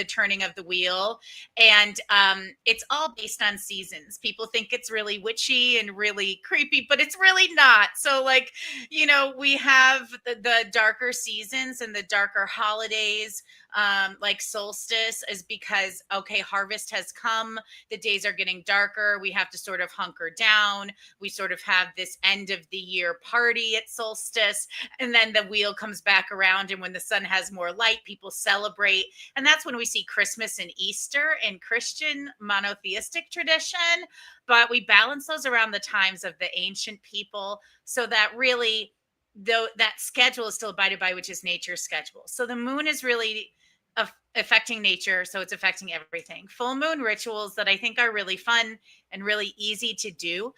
turning of the wheel, and it's all based on seasons. People think it's really witchy and really creepy, but it's really not. So, like, we have the darker seasons and the darker holidays, like solstice, is because, okay, harvest has come, the days are getting darker, we have to sort of hunker down, we sort of have this end of the year party at solstice, and then the wheel comes back around, and when the sun has more light, people celebrate. And that's when we see Christmas and Easter in Christian monotheistic tradition. But we balance those around the times of the ancient people, so that really, though, that schedule is still abided by, which is nature's schedule. So the moon is really affecting nature, so it's affecting everything. Full moon rituals that I think are really fun and really easy to do,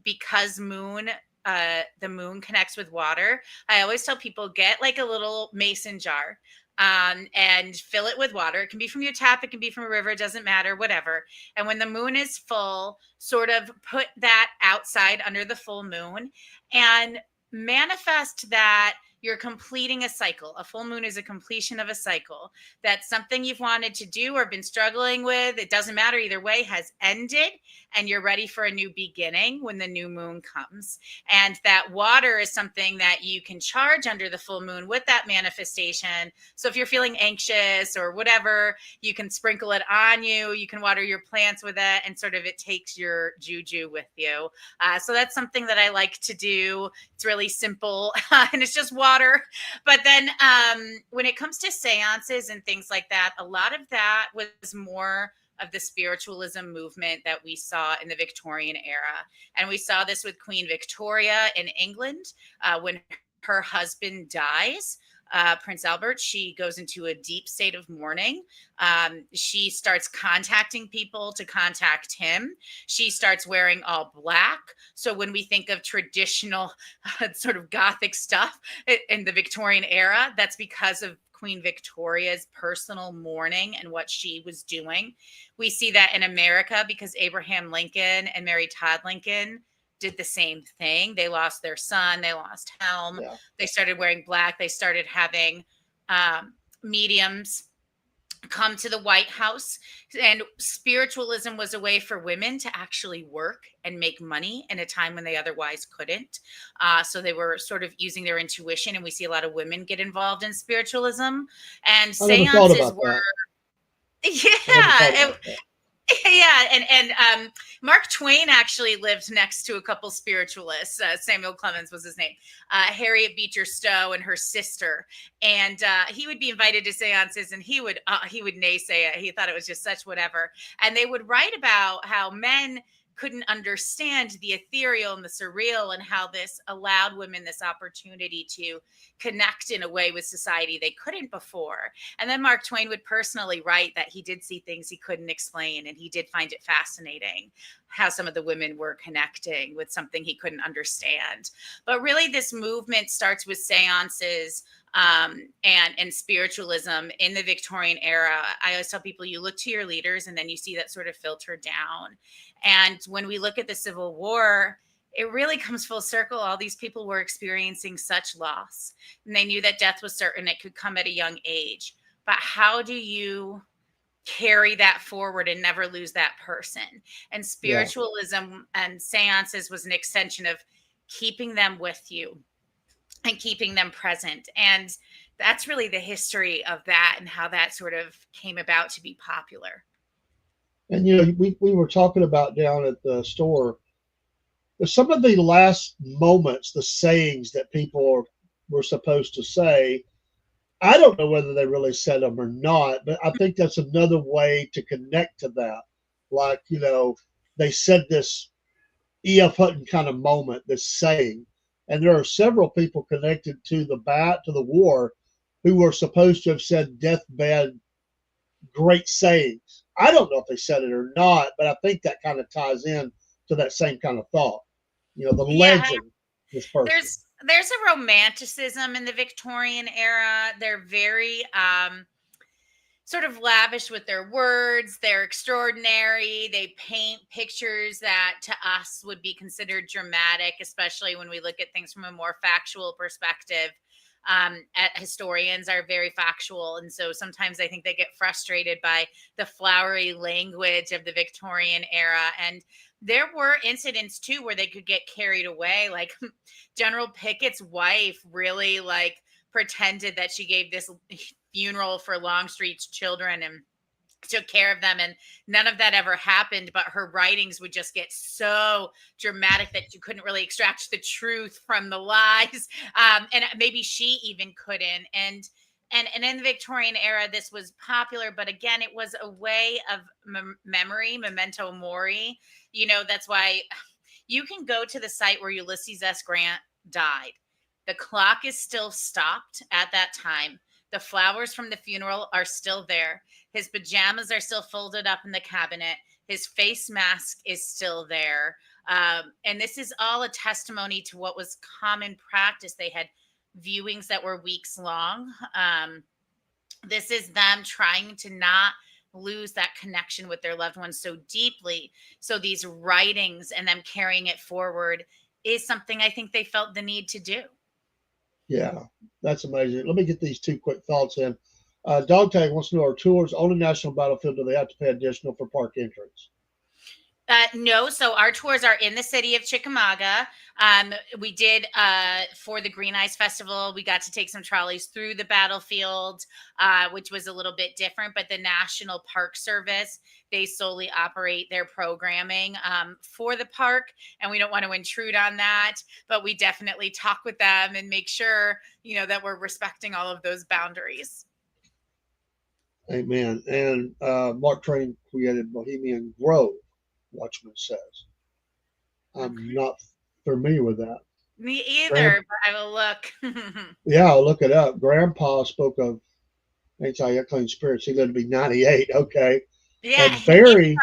because the moon connects with water. I always tell people, get like a little mason jar, and fill it with water. It can be from your tap, it can be from a river, it doesn't matter, whatever. And when the moon is full, sort of put that outside under the full moon and manifest that you're completing a cycle. A full moon is a completion of a cycle. That's something you've wanted to do or been struggling with. It doesn't matter either way, has ended, and you're ready for a new beginning when the new moon comes. And that water is something that you can charge under the full moon with that manifestation. So if you're feeling anxious or whatever, you can sprinkle it on you. You can water your plants with it, and sort of it takes your juju with you. So that's something that I like to do. It's really simple, and it's just water. But then when it comes to seances and things like that, a lot of that was more of the spiritualism movement that we saw in the Victorian era. And we saw this with Queen Victoria in England, when her husband dies. Prince Albert, she goes into a deep state of mourning. She starts contacting people to contact him. She starts wearing all black. So when we think of traditional sort of Gothic stuff in the Victorian era, that's because of Queen Victoria's personal mourning and what she was doing. We see that in America because Abraham Lincoln and Mary Todd Lincoln did the same thing. They lost their son, they lost Helm, Yeah. they started wearing black, they started having mediums come to the White House, and spiritualism was a way for women to actually work and make money in a time when they otherwise couldn't. So they were sort of using their intuition, and we see a lot of women get involved in spiritualism. And I never thought seances about were, that. yeah, and Mark Twain actually lived next to a couple spiritualists. Samuel Clemens was his name. Harriet Beecher Stowe and her sister, and he would be invited to seances, and he would naysay it. He thought it was just such whatever. And they would write about how men couldn't understand the ethereal and the surreal, and how this allowed women this opportunity to connect in a way with society they couldn't before. And then Mark Twain would personally write that he did see things he couldn't explain, and he did find it fascinating how some of the women were connecting with something he couldn't understand. But really, this movement starts with seances, and spiritualism in the Victorian era. I always tell people, you look to your leaders, and then you see that sort of filter down. And when we look at the Civil War, it really comes full circle. All these people were experiencing such loss, and they knew that death was certain. It could come at a young age. But how do you carry that forward and never lose that person? And spiritualism and seances was an extension of keeping them with you and keeping them present. And that's really the history of that and how that sort of came about to be popular. And we were talking about down at the store, some of the last moments, the sayings that people were supposed to say. I don't know whether they really said them or not, but I think that's another way to connect to that. Like, they said this E.F. Hutton kind of moment, this saying, and there are several people connected to the war who were supposed to have said deathbed great sayings. I don't know if they said it or not, but I think that kind of ties in to that same kind of thought. You know, the Yeah, legend, this person. there's a romanticism in the Victorian era. They're very sort of lavish with their words. They're extraordinary. They paint pictures that to us would be considered dramatic, especially when we look at things from a more factual perspective. Historians are very factual. And so sometimes I think they get frustrated by the flowery language of the Victorian era. And there were incidents too where they could get carried away. Like General Pickett's wife really like pretended that she gave this funeral for Longstreet's children and took care of them, and none of that ever happened, but her writings would just get so dramatic that you couldn't really extract the truth from the lies, and maybe she even couldn't. And in the Victorian era this was popular, but again it was a way of memory, memento mori. You know, that's why you can go to the site where Ulysses S. Grant died. The clock is still stopped at that time. The flowers from the funeral are still there. His pajamas are still folded up in the cabinet. His face mask is still there. And this is all a testimony to what was common practice. They had viewings that were weeks long. This is them trying to not lose that connection with their loved ones so deeply. So these writings and them carrying it forward is something I think they felt the need to do. Yeah, that's amazing. Let me get these two quick thoughts in. Dog Tag wants to know, are tours on a national battlefield, do they have to pay additional for park entrance? No, so our tours are in the city of Chickamauga. We did for the Green Ice Festival, we got to take some trolleys through the battlefield, which was a little bit different. But the National Park Service, they solely operate their programming for the park, and we don't want to intrude on that. But we definitely talk with them and make sure, you know, that we're respecting all of those boundaries. Amen. And Mark Twain created Bohemian Grove, Watchman says. I'm not familiar with that. Me either, but I will look. Yeah, I'll look it up. Grandpa spoke of anti-clean spirits. He lived to be 98. Okay. Yeah, And Barry.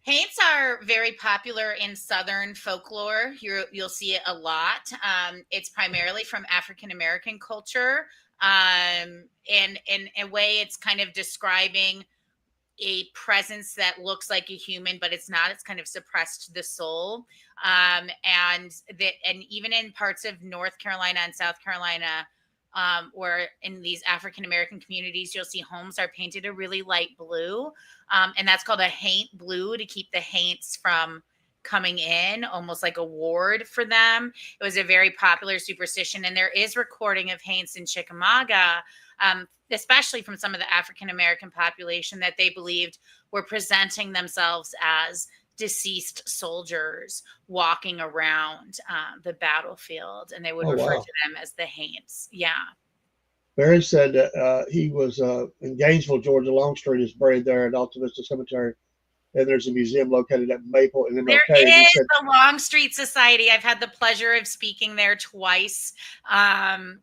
Haints are very popular in Southern folklore. You'll see it a lot. It's primarily from African American culture. And in a way, it's kind of describing a presence that looks like a human, but it's not. It's kind of suppressed the soul. And even in parts of North Carolina and South Carolina, or in these African American communities, you'll see homes are painted a really light blue, and that's called a haint blue to keep the haints from coming in, almost like a ward for them. It was a very popular superstition, and there is recording of haints in Chickamauga, especially from some of the African American population, that they believed were presenting themselves as deceased soldiers walking around the battlefield, and they would refer to them as the haints. Yeah. Barry said that he was in Gainesville, Georgia. Longstreet is buried there at Alta Vista Cemetery. And there's a museum located at Maple and MLK. There is the Longstreet Society. I've had the pleasure of speaking there twice and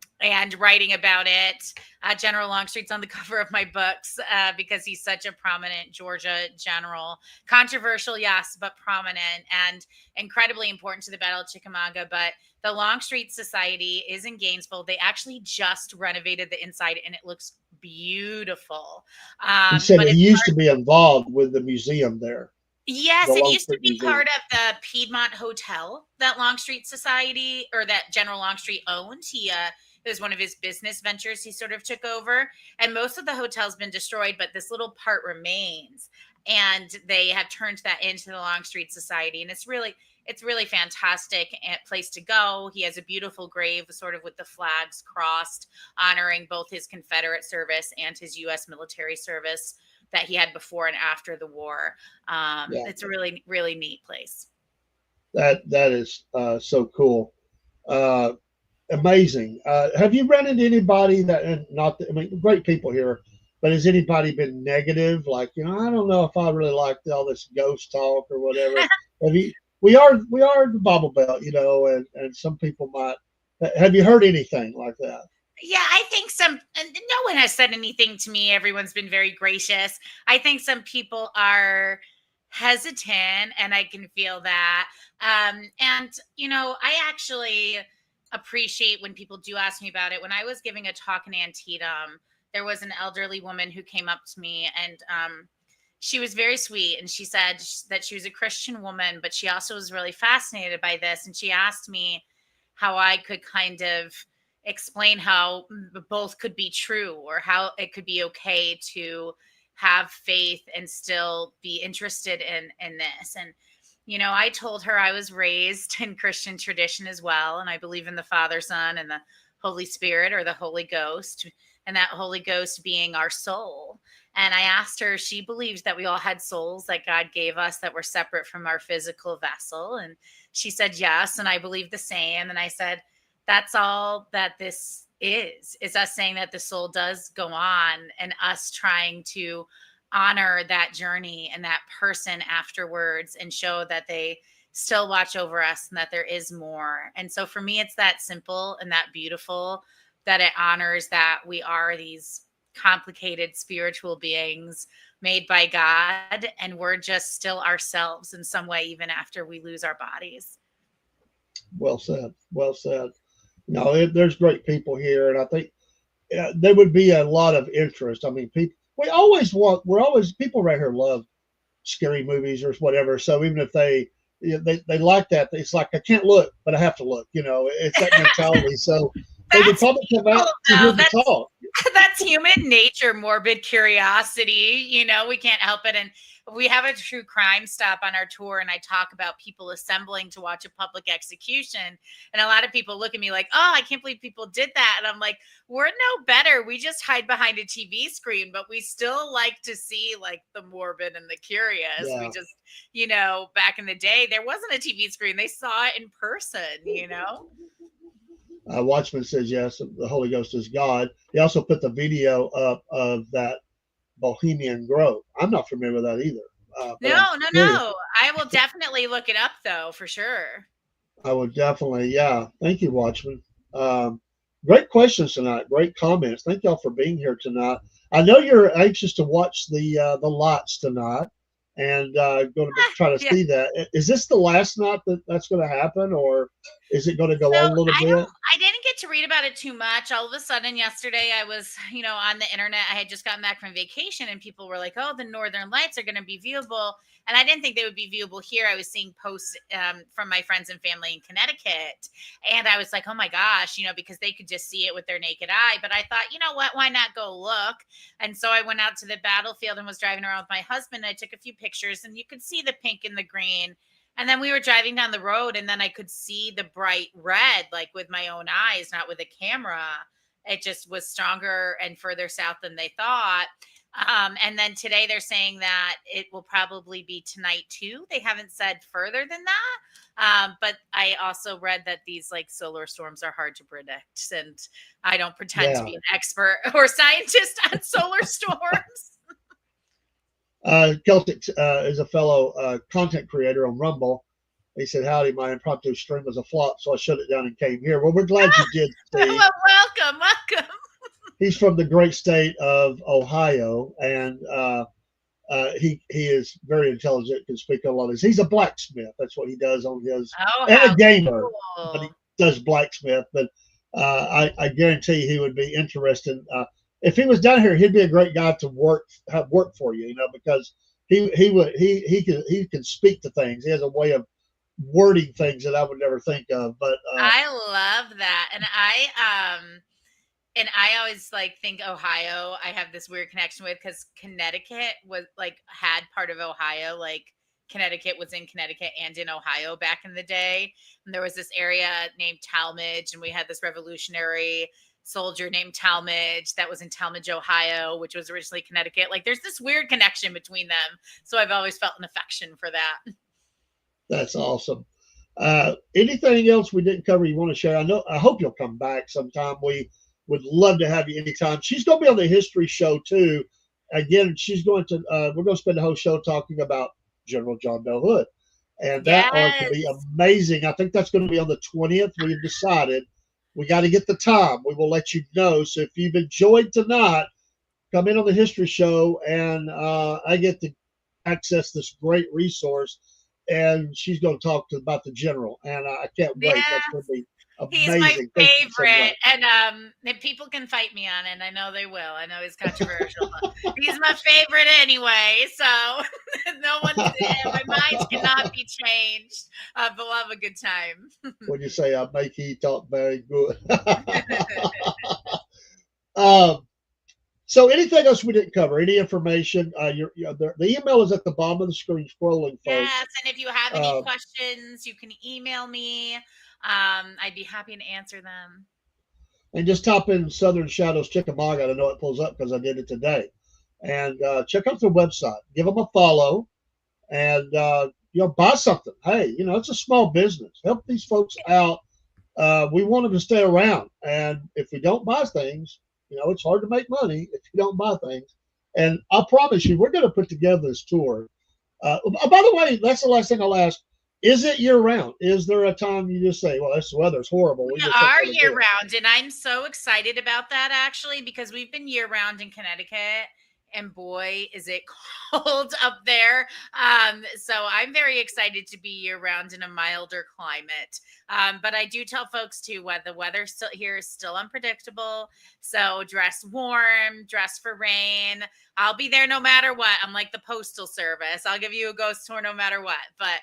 writing about it. General Longstreet's on the cover of my books because he's such a prominent Georgia general. Controversial, yes, but prominent and incredibly important to the Battle of Chickamauga. But the Longstreet Society is in Gainesville. They actually just renovated the inside, and it looks beautiful. He said he used to be involved with the museum there. Yes, it used to be part of the Piedmont Hotel that Longstreet Society, or that General Longstreet owned. It was one of his business ventures he sort of took over. And most of the hotel's been destroyed, but this little part remains. And they have turned that into the Longstreet Society. And it's really fantastic place to go. He has a beautiful grave sort of with the flags crossed, honoring both his Confederate service and his U.S. military service that he had before and after the war. It's a really, really neat place. That is so cool. Amazing. Have you run into anybody great people here, but has anybody been negative? Like, I don't know if I really like all this ghost talk or whatever. We are the Bible Belt, and some people might. Have you heard anything like that? Yeah, I think and no one has said anything to me. Everyone's been very gracious. I think some people are hesitant, and I can feel that. And, I actually appreciate when people do ask me about it. When I was giving a talk in Antietam, there was an elderly woman who came up to me, and she was very sweet. And she said that she was a Christian woman, but she also was really fascinated by this. And she asked me how I could kind of explain how both could be true, or how it could be okay to have faith and still be interested in this. And I told her I was raised in Christian tradition as well, and I believe in the Father, Son, and the Holy Spirit, or the Holy Ghost, and that Holy Ghost being our soul. And I asked her, she believed that we all had souls that God gave us that were separate from our physical vessel. And she said yes, and I believe the same. And I said, that's all that this is us saying that the soul does go on, and us trying to honor that journey and that person afterwards, and show that they still watch over us and that there is more. And so for me, it's that simple and that beautiful, that it honors that we are these complicated spiritual beings made by God, and we're just still ourselves in some way, even after we lose our bodies. Well said. Well said. No, there's great people here, and I think there would be a lot of interest. I mean, people, we're always, people right here love scary movies or whatever. So even if they like that, it's like, I can't look, but I have to look. It's that mentality. So they would That's probably come out people, to hear though. the talk. That's human nature, morbid curiosity. We can't help it. And we have a true crime stop on our tour, and I talk about people assembling to watch a public execution. And a lot of people look at me like, oh, I can't believe people did that. And I'm like, we're no better. We just hide behind a TV screen, but we still like to see like the morbid and the curious. We Yeah. just, back in the day, there wasn't a TV screen. They saw it in person. Watchman says yes, the Holy Ghost is God. He also put the video up of that Bohemian Grove. I'm not familiar with that either. But I'm No, no, curious. no. I will definitely look it up though, for sure. I would definitely, yeah. Thank you, Watchman. Um, Great questions tonight. Great comments. Thank y'all for being here tonight. I know you're anxious to watch the lights tonight, and going to try to Yeah. see that. Is this the last night that's going to happen, or is it going to go So on a little bit? I didn't get to read about it too much. All of a sudden yesterday I was, on the internet. I had just gotten back from vacation, and people were like, "Oh, the Northern Lights are going to be viewable." And I didn't think they would be viewable here. I was seeing posts from my friends and family in Connecticut, and I was like, "Oh my gosh," because they could just see it with their naked eye. But I thought, you know what? Why not go look? And so I went out to the battlefield and was driving around with my husband. I took a few pictures, and you could see the pink and the green. And then we were driving down the road, and then I could see the bright red, like with my own eyes, not with a camera. It just was stronger and further south than they thought. And then today they're saying that it will probably be tonight too. They haven't said further than that. But I also read that these like solar storms are hard to predict. And I don't pretend to Yeah. be an expert or scientist on solar storms. Celtic is a fellow content creator on Rumble. He said, "Howdy, my impromptu stream was a flop, so I shut it down and came here." Well, we're glad you did, Steve. Well, welcome. He's from the great state of Ohio, and he is very intelligent, can speak a lot. He's a blacksmith. That's what he does on his, Oh, and how a gamer, cool. but he does blacksmith. But I guarantee he would be interested. If he was down here, he'd be a great guy to have work for you, because he can speak to things. He has a way of wording things that I would never think of. But I love that. And I always like think Ohio, I have this weird connection with, because Connecticut was like had part of Ohio, like Connecticut was in Connecticut and in Ohio back in the day. And there was this area named Talmadge, and we had this revolutionary soldier named Talmadge that was in Talmadge, Ohio, which was originally Connecticut. Like there's this weird connection between them. So I've always felt an affection for that. that's awesome. Anything else we didn't cover you want to share? I hope you'll come back sometime. We would love to have you anytime. She's going to be on the history show too. Again, we're going to spend the whole show talking about General John Bell Hood. And that ought to be Yes. amazing. I think that's going to be on the 20th. We've decided we got to get the time. We will let you know. So if you've enjoyed tonight, come in on the History Show, and I get to access this great resource. And she's going to talk about the general, and I can't wait. Yeah. That's going to be He's my amazing. Thank you so favorite, much. and if people can fight me on it, I know they will. I know he's controversial, but he's my favorite anyway. So no one, my mind cannot be changed. But we'll have a good time. When you say I make he talk very good. um, so anything else we didn't cover? Any information? The email is at the bottom of the screen, scrolling, folks. Yes, and if you have any questions, you can email me. I'd be happy to answer them. And just type in Southern Shadows Chickamauga. I know it pulls up because I did it today. And check out their website. Give them a follow, and buy something. Hey, it's a small business. Help these folks out. We want them to stay around. And if we don't buy things, it's hard to make money if you don't buy things. And I promise you, we're going to put together this tour. By the way, that's the last thing I'll ask. Is it year round? Is there a time you just say, well, this weather's horrible? We are year round, and I'm so excited about that, actually, because we've been year round in Connecticut, and boy, is it cold up there. So I'm very excited to be year round in a milder climate. But I do tell folks too, the weather still here is still unpredictable. So dress warm, dress for rain. I'll be there no matter what. I'm like the postal service. I'll give you a ghost tour no matter what. But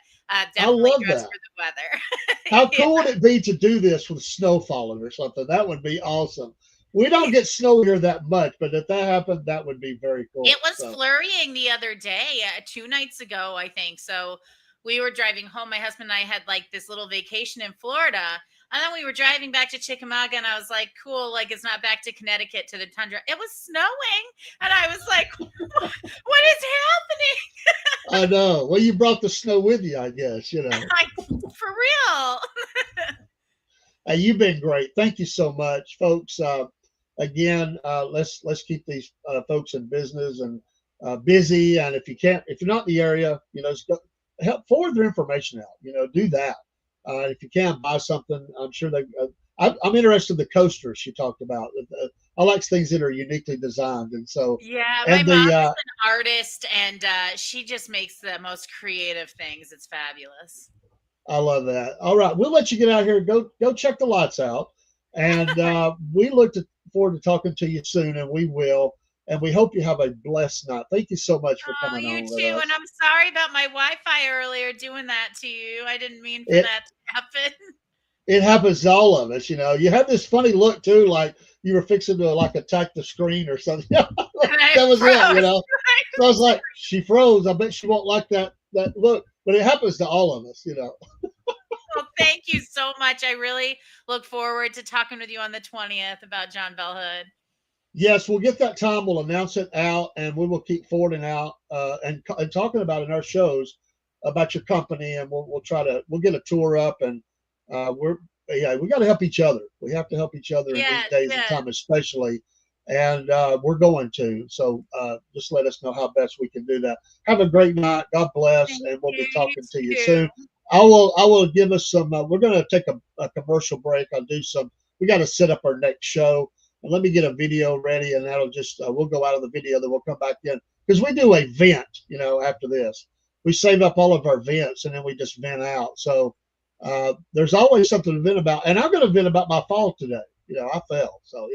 definitely dress for the weather. How cool would it be to do this with snow falling or something? That would be awesome. We don't get snow here that much, but if that happened, that would be very cool. It was flurrying the other day, 2 nights ago, I think. So we were driving home. My husband and I had like this little vacation in Florida. And then we were driving back to Chickamauga, and I was like, cool, like it's not back to Connecticut to the tundra. It was snowing. And I was like, what is happening? I know. Well, you brought the snow with you, I guess, For real. Hey, you've been great. Thank you so much, folks. Again, let's keep these folks in business and busy. And if you're not in the area, just help forward their information out. Do that. If you can buy something, I'm sure I'm interested in the coasters she talked about. I like things that are uniquely designed, and so my mom is an artist, and she just makes the most creative things. It's fabulous. I love that. All right, we'll let you get out here. Go check the lights out, and we look forward to talking to you soon, and we will. And we hope you have a blessed night. Thank you so much for coming on. You too. And I'm sorry about my Wi-Fi earlier doing that to you. I didn't mean for that to happen. It happens to all of us. You have this funny look too, like you were fixing to attack the screen or something. That was it. So I was like, she froze. I bet she won't like that look. But it happens to all of us. Well, thank you so much. I really look forward to talking with you on the 20th about John Bell Hood. Yes, we'll get that time. We'll announce it out, and we will keep forwarding out and talking about in our shows about your company, and we'll get a tour up, and we got to help each other. We have to help each other in these days and time, especially, and we're going to. So just let us know how best we can do that. Have a great night. God bless, and we'll be talking to you soon. I will give us some. We're going to take a commercial break. We got to set up our next show. Let me get a video ready, and that'll just we'll go out of the video, then we'll come back in because we do a vent. After this, we save up all of our vents, and then we just vent out. So there's always something to vent about, and I'm going to vent about my fall today. I fell, so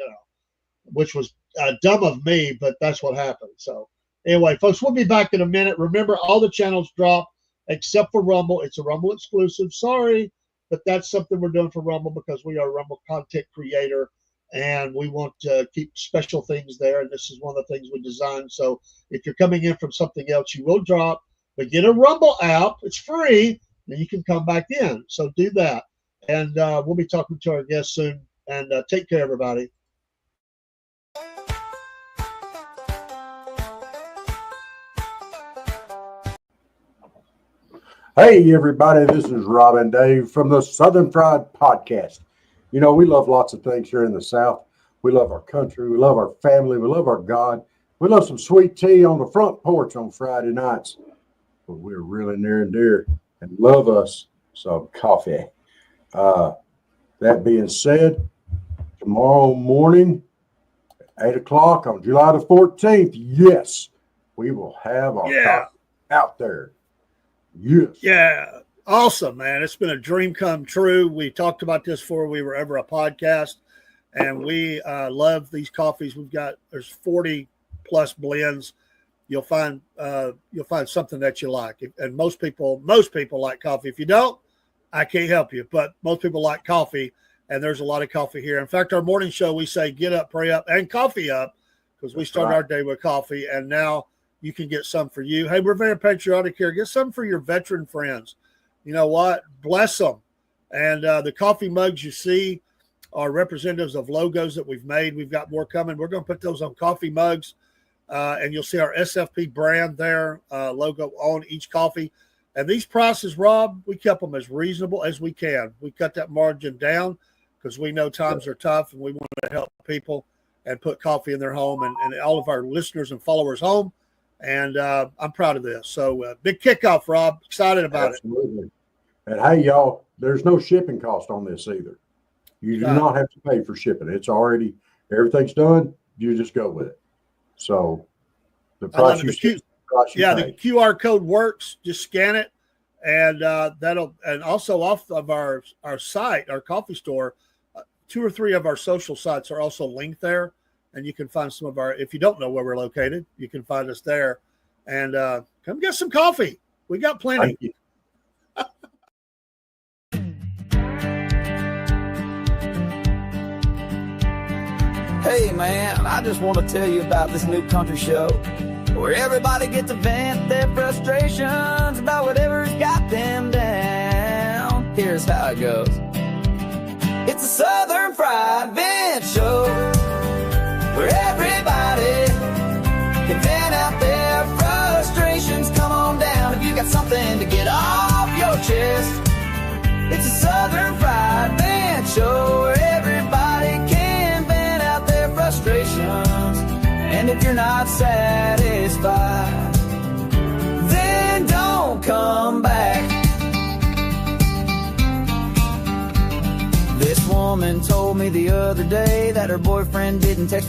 which was dumb of me, but that's what happened. So anyway, folks, we'll be back in a minute. Remember, all the channels drop except for Rumble. It's a Rumble exclusive. Sorry, but that's something we're doing for Rumble because we are a Rumble content creator. And we want to keep special things there. And this is one of the things we designed. So if you're coming in from something else, you will drop. But get a Rumble app. It's free. Then you can come back in. So do that. And we'll be talking to our guests soon. And take care, everybody. Hey, everybody. This is Rob and Dave from the Southern Fried Podcast. We love lots of things here in the South. We love our country. We love our family. We love our God. We love some sweet tea on the front porch on Friday nights. But we're really near and dear and love us some coffee. That being said, tomorrow morning, 8 o'clock on July the 14th. Yes, we will have our coffee out there. Yes. Yeah. Awesome, man. It's been a dream come true. We talked about this before we were ever a podcast, and we love these coffees. There's 40 plus blends. You'll find something that you like. And most people like coffee. If you don't, I can't help you, but most people like coffee, and there's a lot of coffee here. In fact, our morning show, we say get up, pray up, and coffee up, because we start our day with coffee, and now you can get some for you. Hey, we're very patriotic here. Get some for your veteran friends. You know what? Bless them. And the coffee mugs you see are representatives of logos that we've made. We've got more coming. We're going to put those on coffee mugs, and you'll see our SFP brand there, logo on each coffee. And these prices, Rob, we kept them as reasonable as we can. We cut that margin down because we know times are tough, and we want to help people and put coffee in their home and all of our listeners and followers home. And I'm proud of this. So big kickoff, Rob. Excited about it. Absolutely. And hey, y'all, there's no shipping cost on this either. You do not have to pay for shipping. It's already, everything's done. You just go with it. So the price you see, the QR code works. Just scan it, and and also off of our site, our coffee store, 2 or 3 of our social sites are also linked there. And you can find some of our, if you don't know where we're located, you can find us there. And come get some coffee. We got plenty. Hey, man, I just want to tell you about this new country show where everybody gets to vent their frustrations about whatever's got them down. Here's how it goes. It's a Southern Fried Vent Show where everybody can vent out their frustrations. Come on down if you got something to get off your chest. It's a Southern Fried Vent Show where everybody can vent out their frustrations. And if you're not satisfied, then don't come back. This woman told me the other day that her boyfriend didn't text her